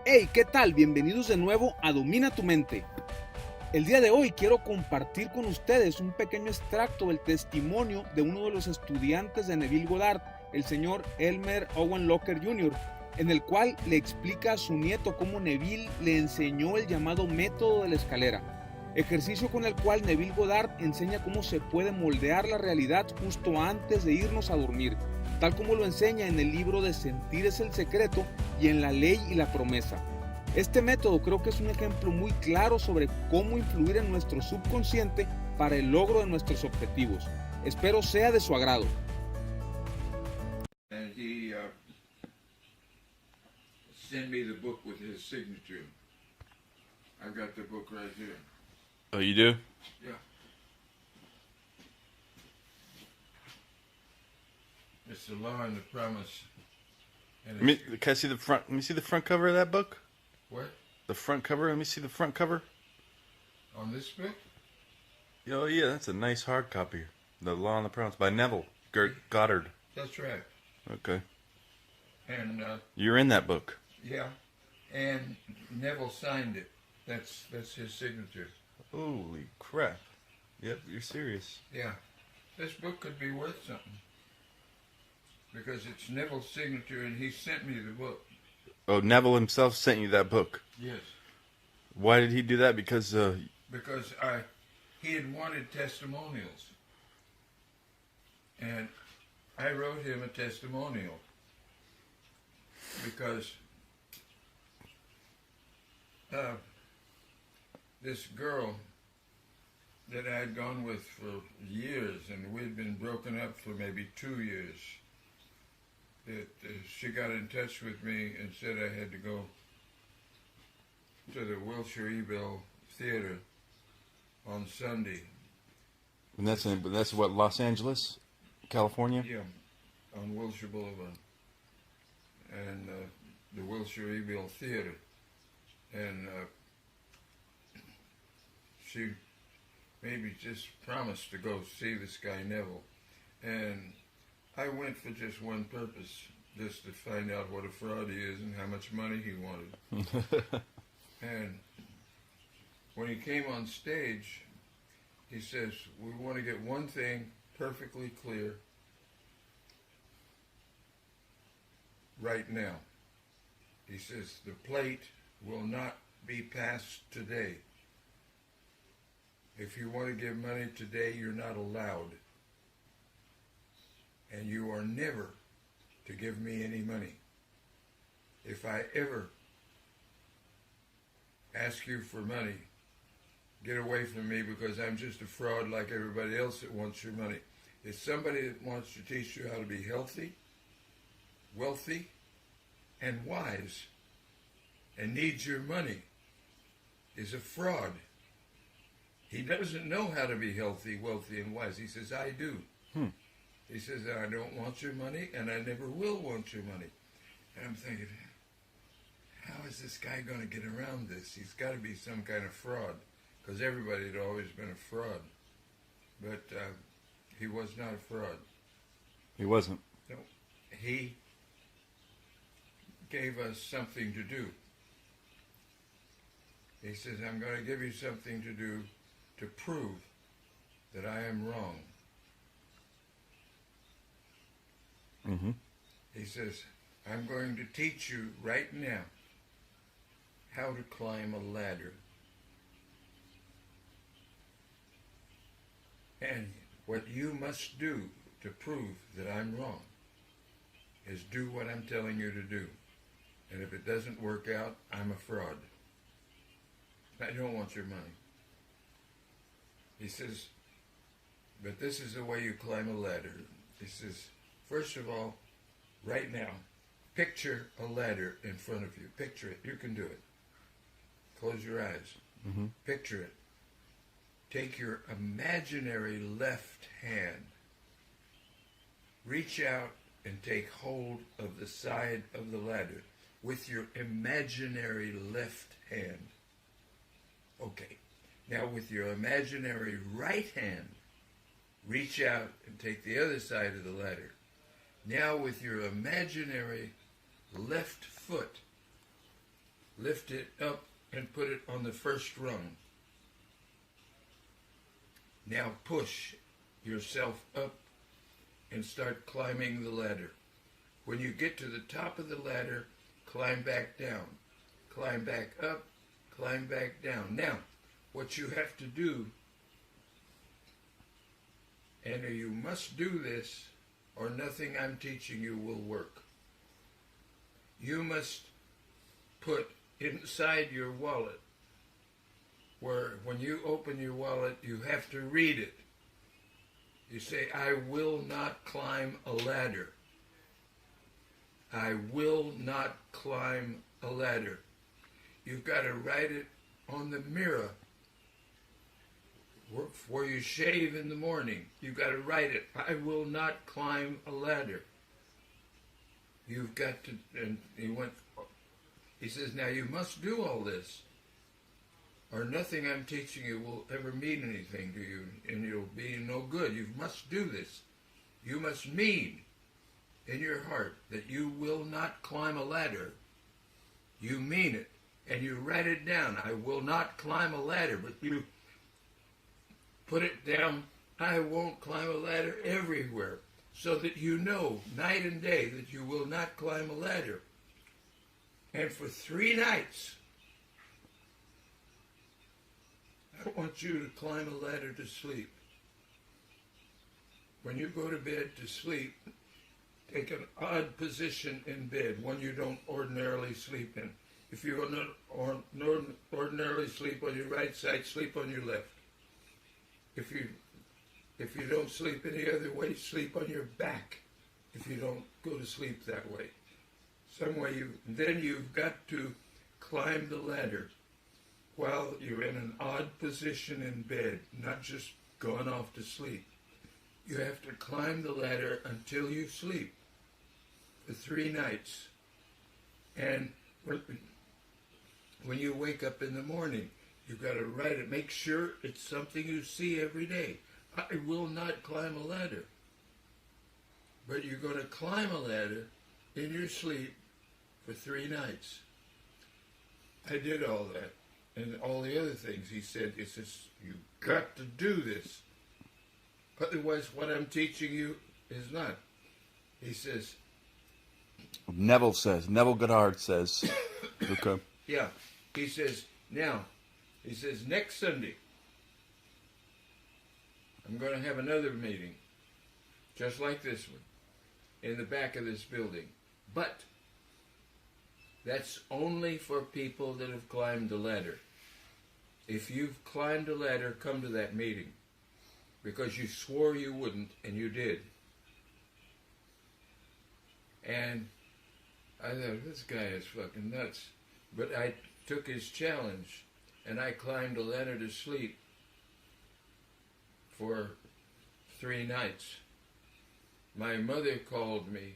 Hey, ¿qué tal? Bienvenidos de nuevo a Domina tu Mente. El día de hoy quiero compartir con ustedes un pequeño extracto del testimonio de uno de los estudiantes de Neville Goddard, el señor Elmer Owen Locker Jr., en el cual le explica a su nieto cómo Neville le enseñó el llamado método de la escalera, ejercicio con el cual Neville Goddard enseña cómo se puede moldear la realidad justo antes de irnos a dormir, tal como lo enseña en el libro de Sentir es el secreto y en La ley y la promesa. Este método creo que es un ejemplo muy claro sobre cómo influir en nuestro subconsciente para el logro de nuestros objetivos. Espero sea de su agrado. And he sent me the book with his signature. I've got the book right here. Oh, you do? Yeah. It's the law and the promise. And Can I see the front? Let me see the front cover of that book. what? The front cover. Let me see the front cover. On this book? Oh yeah, that's a nice hard copy. The Law and the Promise by Neville Goddard. That's right. Okay, And you're in that book. yeah, and Neville signed it. That's his signature. Holy crap! Yep, you're serious. Yeah. This book could be worth something. Because it's Neville's signature and he sent me the book. Oh, Neville himself sent you that book. Yes. Why did he do that? Because Because he had wanted testimonials. And I wrote him a testimonial. Because this girl that I had gone with for years, and we'd been broken up for maybe 2 years, that she got in touch with me and said I had to go to the Wilshire Ebell Theater on Sunday. and that's what, Los Angeles, California. Yeah, on Wilshire Boulevard. And the Wilshire Ebell Theater. And she maybe just promised to go see this guy Neville. And I went for just one purpose, just to find out what a fraud he is and how much money he wanted. And when he came on stage, he says, we want to get one thing perfectly clear right now. He says, the plate will not be passed today. If you want to give money today, you're not allowed. And you are never to give me any money. If I ever ask you for money, get away from me, because I'm just a fraud like everybody else that wants your money. If somebody that wants to teach you how to be healthy, wealthy, and wise, and needs your money, is a fraud. He doesn't know how to be healthy, wealthy, and wise. He says, I do. He says, I don't want your money, and I never will want your money. And I'm thinking, how is this guy going to get around this? He's got to be some kind of fraud, because everybody had always been a fraud. But he was not a fraud. He wasn't. No, he gave us something to do. He says, I'm going to give you something to do to prove that I am wrong. Mm-hmm. He says, I'm going to teach you right now how to climb a ladder. And what you must do to prove that I'm wrong is do what I'm telling you to do. And if it doesn't work out, I'm a fraud. I don't want your money. He says, but this is the way you climb a ladder. He says, first of all, right now, picture a ladder in front of you. Picture it. You can do it. Close your eyes. Mm-hmm. Picture it. Take your imaginary left hand. Reach out and take hold of the side of the ladder with your imaginary left hand. Okay. Now with your imaginary right hand, reach out and take the other side of the ladder. Now with your imaginary left foot, lift it up and put it on the first rung. Now push yourself up and start climbing the ladder. When you get to the top of the ladder, climb back down. Climb back up, climb back down. Now, what you have to do, and you must do this, or nothing I'm teaching you will work. You must put inside your wallet, where when you open your wallet, you have to read it. You say, I will not climb a ladder. I will not climb a ladder. You've got to write it on the mirror where you shave in the morning. You've got to write it. I will not climb a ladder. You've got to, and he says, now you must do all this, or nothing I'm teaching you will ever mean anything to you, and it'll be no good. You must do this. You must mean in your heart that you will not climb a ladder. You mean it, and you write it down. I will not climb a ladder, but you put it down. I won't climb a ladder everywhere, so that you know night and day that you will not climb a ladder. And for 3 nights, I want you to climb a ladder to sleep. When you go to bed to sleep, take an odd position in bed, one you don't ordinarily sleep in. If you don't ordinarily sleep on your right side, sleep on your left. If you don't sleep any other way, sleep on your back. If you don't go to sleep that way, some way then you've got to climb the ladder while you're in an odd position in bed, not just going off to sleep. You have to climb the ladder until you sleep for 3 nights. And when you wake up in the morning, you've got to write it. Make sure it's something you see every day. I will not climb a ladder. But you're going to climb a ladder in your sleep for 3 nights. I did all that. And all the other things he says, you've got to do this. Otherwise, what I'm teaching you is not. He says, Neville Goddard says, okay. Yeah, he says, next Sunday, I'm going to have another meeting, just like this one, in the back of this building. But that's only for people that have climbed the ladder. If you've climbed a ladder, come to that meeting, because you swore you wouldn't, and you did. And I thought, this guy is fucking nuts. But I took his challenge, and I climbed a ladder to sleep for 3 nights. My mother called me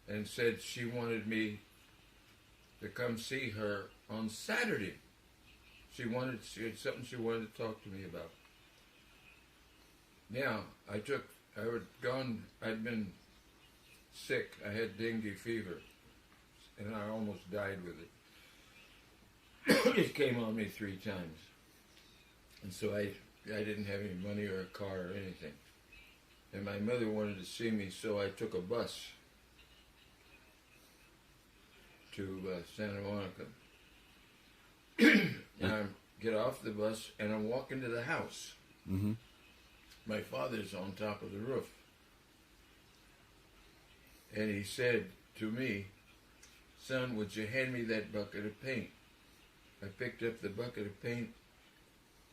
and said she wanted me to come see her on Saturday. She had something she wanted to talk to me about. Now, I'd been sick. I had dengue fever, and I almost died with it. It came on me 3 times. And so I didn't have any money or a car or anything. And my mother wanted to see me, so I took a bus to Santa Monica. And I get off the bus, and I'm walking to the house. Mm-hmm. My father's on top of the roof. And he said to me, son, would you hand me that bucket of paint? I picked up the bucket of paint,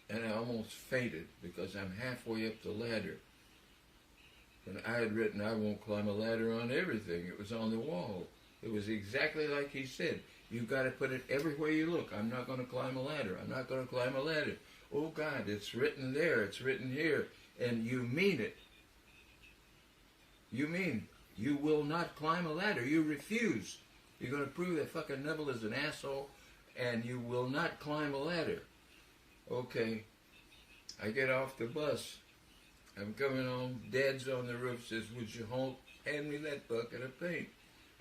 and I almost fainted because I'm halfway up the ladder. And I had written, I won't climb a ladder on everything. It was on the wall. It was exactly like he said. You've got to put it everywhere you look. I'm not going to climb a ladder. I'm not going to climb a ladder. Oh, God, it's written there. It's written here. And you mean it. You mean you will not climb a ladder. You refuse. You're going to prove that fucking Neville is an asshole, and you will not climb a ladder. Okay. I get off the bus. I'm coming home. Dad's on the roof, says, would you hand me that bucket of paint?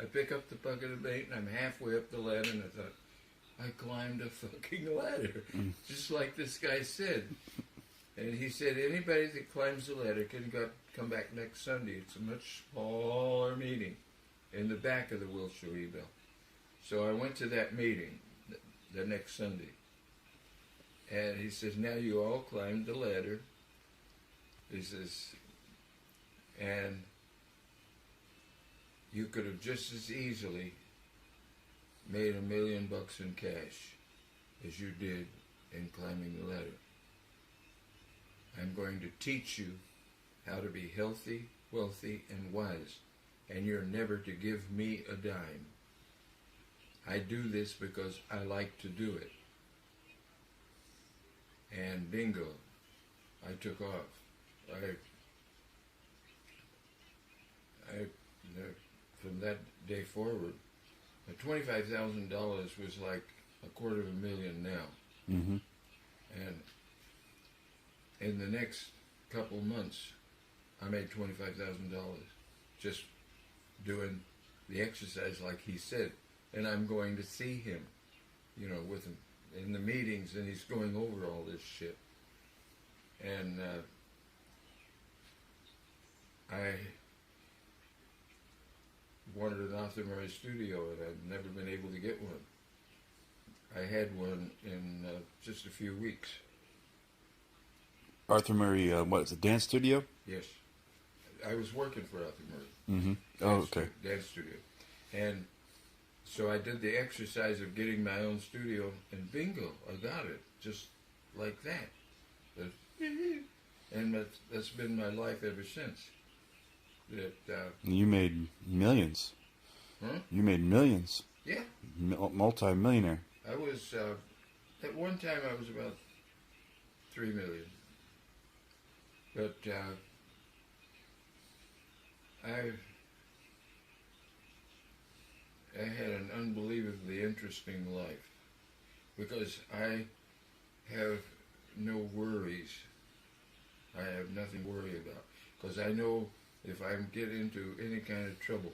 I pick up the bucket of bait, and I'm halfway up the ladder, and I thought, I climbed a fucking ladder, just like this guy said. And he said, anybody that climbs the ladder can come back next Sunday. It's a much smaller meeting in the back of the Wilshire Bell. So I went to that meeting the next Sunday. And he says, now you all climbed the ladder. He says, and you could have just as easily made $1 million in cash as you did in climbing the ladder. I'm going to teach you how to be healthy, wealthy, and wise, and you're never to give me a dime. I do this because I like to do it. And bingo, I took off. From that day forward, $25,000 was like $250,000 now. Mm-hmm. And in the next couple months, I made $25,000 just doing the exercise like he said. And I'm going to see him, with him in the meetings, and he's going over all this shit. And I wanted an Arthur Murray studio, and I've never been able to get one. I had one in just a few weeks. Arthur Murray, what is it, dance studio? Yes. I was working for Arthur Murray. Mm-hmm. Oh, okay. Dance studio. And so I did the exercise of getting my own studio, and bingo, I got it, just like that. And that's been my life ever since. You made millions. Huh? You made millions. Yeah. Multi-millionaire. I was, at one time I was about 3 million. But I had an unbelievably interesting life because I have no worries. I have nothing to worry about because I know if I get into any kind of trouble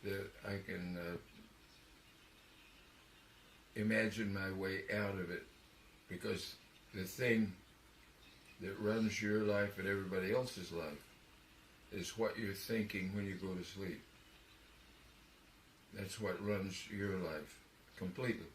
that I can imagine my way out of it, because the thing that runs your life and everybody else's life is what you're thinking when you go to sleep. That's what runs your life completely.